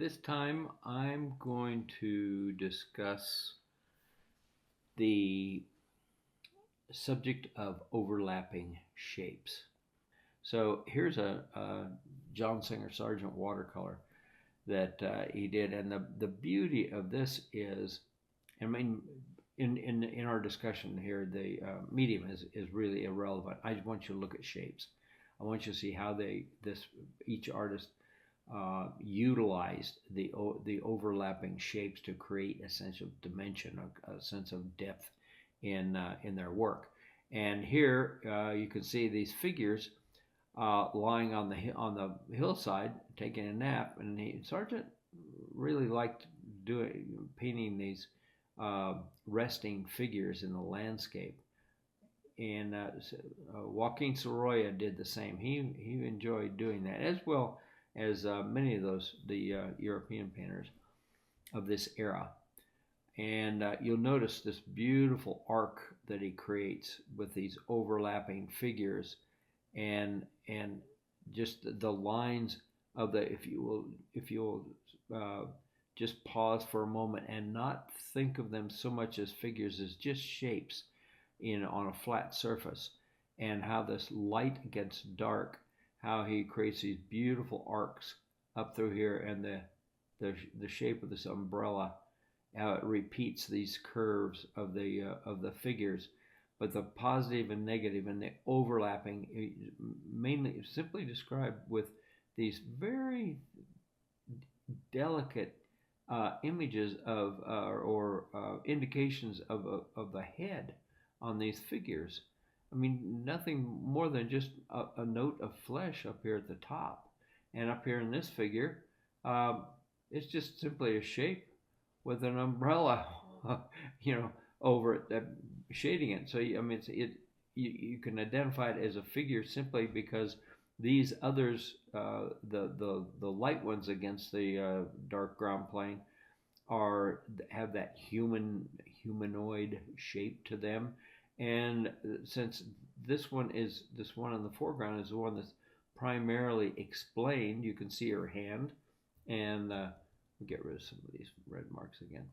This time I'm going to discuss the subject of overlapping shapes. So here's a John Singer Sargent watercolor that he did, and the beauty of this is, I mean, in our discussion here, the medium is really irrelevant. I just want you to look at shapes. I want you to see how each artist utilized the overlapping shapes to create a sense of dimension, a sense of depth in their work. And here you can see these figures lying on the hillside taking a nap, and Sargent really liked painting these resting figures in the landscape. And Joaquin Sorolla did the same. He enjoyed doing that, as well as many of the European painters of this era. And you'll notice this beautiful arc that he creates with these overlapping figures, and just the lines of if you'll just pause for a moment and not think of them so much as figures as just shapes on a flat surface, and how this light against dark, how he creates these beautiful arcs up through here, and the shape of this umbrella, how it repeats these curves of the figures, but the positive and negative and the overlapping, mainly simply described with these very delicate images of or indications of the head on these figures. I mean, nothing more than just a note of flesh up here at the top, and up here in this figure, it's just simply a shape with an umbrella, over it, shading it. So I mean, you can identify it as a figure simply because these others, the light ones against the dark ground plane, have that humanoid shape to them. And since this one in the foreground is the one that's primarily explained, you can see her hand, and we'll get rid of some of these red marks again.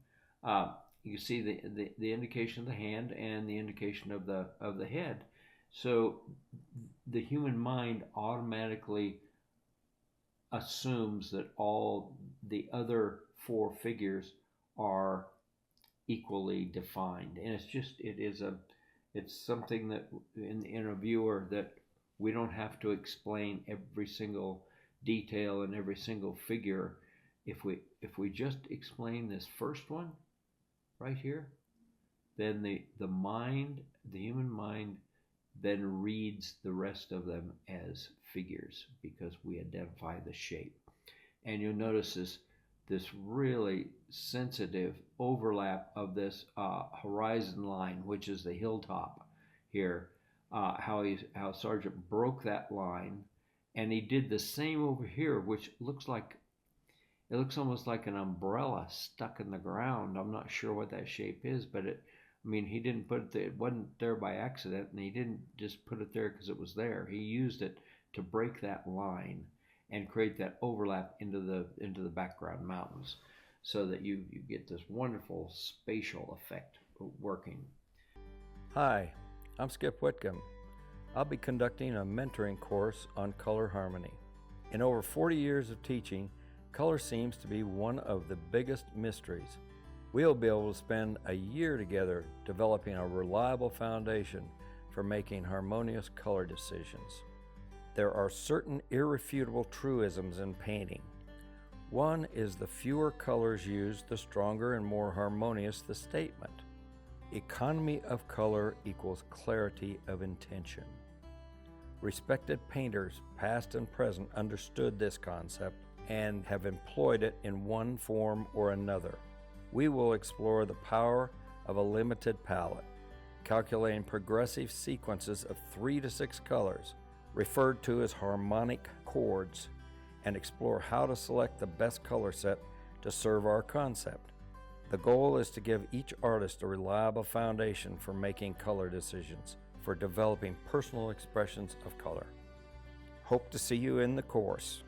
You can see the indication of the hand and the indication of the head. So the human mind automatically assumes that all the other four figures are equally defined, and it's something that in a viewer that we don't have to explain every single detail and every single figure. If we just explain this first one right here, then the human mind then reads the rest of them as figures, because we identify the shape. And you'll notice this really sensitive overlap of this horizon line, which is the hilltop here, how Sargent broke that line, and he did the same over here, which looks almost like an umbrella stuck in the ground. I'm not sure what that shape is, but he didn't put it there. It wasn't there by accident, and he didn't just put it there because it was there. He used it to break that line and create that overlap into the background mountains, so that you get this wonderful spatial effect working. Hi, I'm Skip Whitcomb. I'll be conducting a mentoring course on color harmony. In over 40 years of teaching, color seems to be one of the biggest mysteries. We'll be able to spend a year together developing a reliable foundation for making harmonious color decisions. There are certain irrefutable truisms in painting. One is the fewer colors used, the stronger and more harmonious the statement. Economy of color equals clarity of intention. Respected painters, past and present, understood this concept and have employed it in one form or another. We will explore the power of a limited palette, calculating progressive sequences of 3 to 6 colors, referred to as harmonic chords, and explore how to select the best color set to serve our concept. The goal is to give each artist a reliable foundation for making color decisions, for developing personal expressions of color. Hope to see you in the course.